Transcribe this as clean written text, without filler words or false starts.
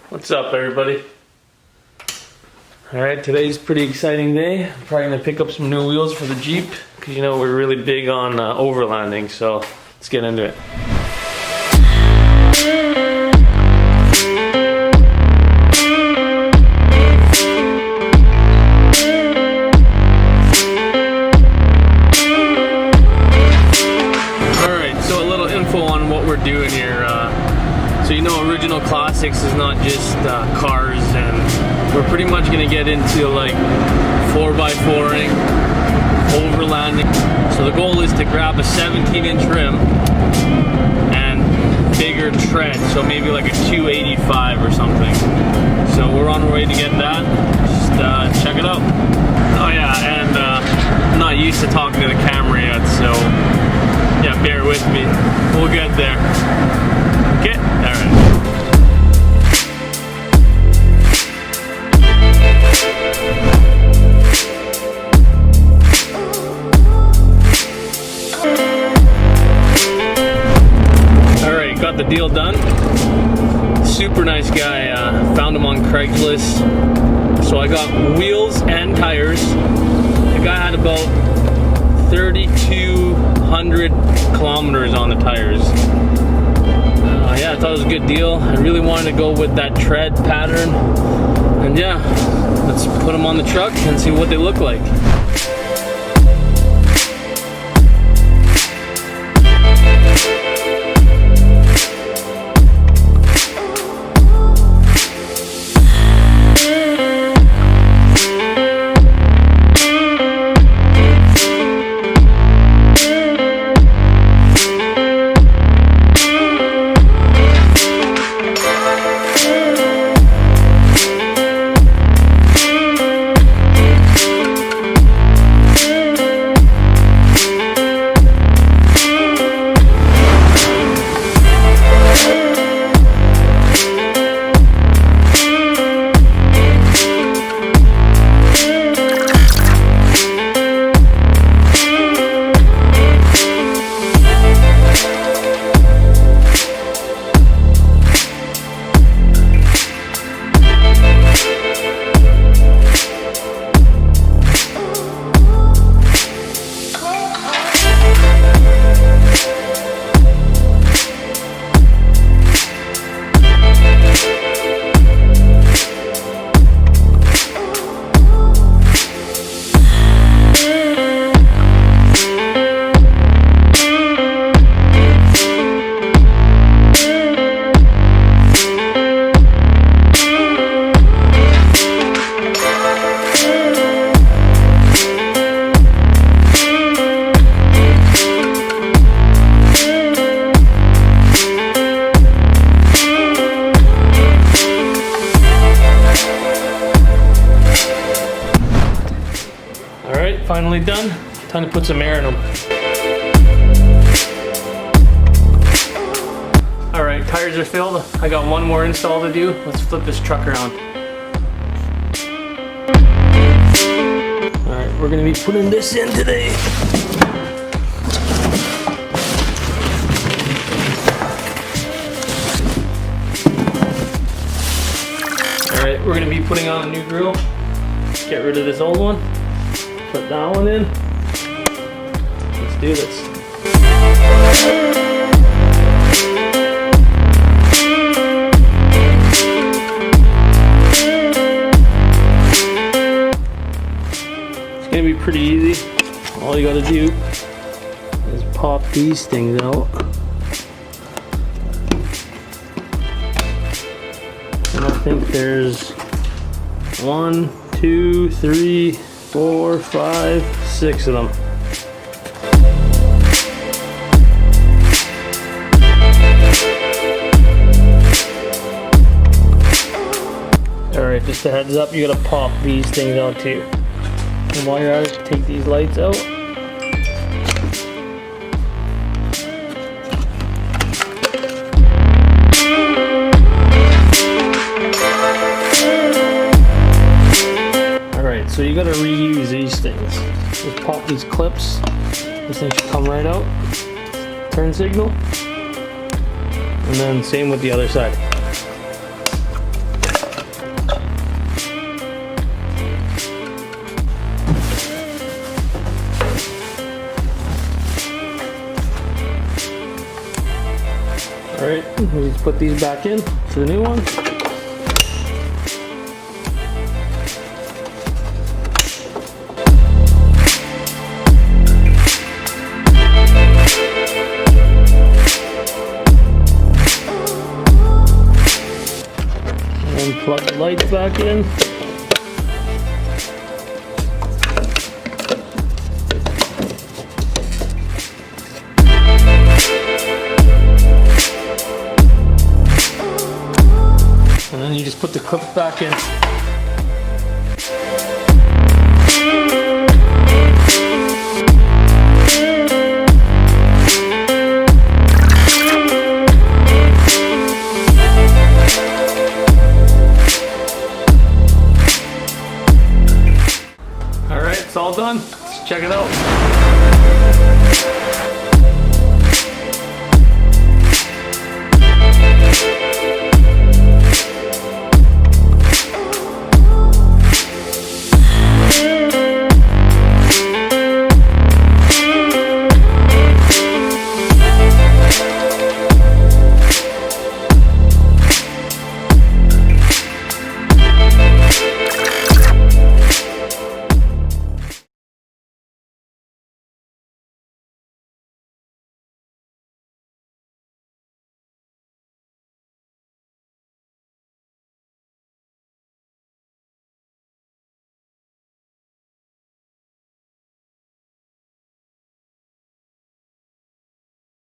What's up, everybody? Alright, today's a pretty exciting day. I'm probably going to pick up some new wheels for the Jeep because you know we're really big on overlanding, so let's get into it. Alright, so a little info on what we're doing here. So you know, Original Classics is not just cars, and we're pretty much going to get into like 4x4ing, overlanding. So the goal is to grab a 17-inch rim and bigger tread, so maybe like a 285 or something. So we're on our way to get that. Just check it out. Oh yeah, and I'm not used to talking to the camera yet, so yeah, bear with me. We'll get there. Okay, alright. Alright, got the deal done. Super nice guy, found him on Craigslist. So I got wheels and tires. The guy had about 3,200 kilometers on the tires. Yeah, I thought it was a good deal. I really wanted to go with that tread pattern. And yeah, let's put them on the truck and see what they look like. Finally done. Time to put some air in them. Alright, tires are filled. I got one more install to do. Let's flip this truck around. Alright, we're going to be putting this in today. Alright, we're going to be putting on a new grill. Get rid of this old one. Put that one in. Let's do this. It's gonna be pretty easy. All you gotta do is pop these things out. And I think there's 1, 2, 3, 4, 5, 6 of them. Alright, just a heads up, you gotta pop these things out too. And while you're at it, take these lights out. So you gotta reuse these things. Just pop these clips. This thing should come right out. Turn signal. And then same with the other side. We just put these back in to the new one. And plug the lights back in. And then you just put the clips back in. All right, it's all done. Let's check it out.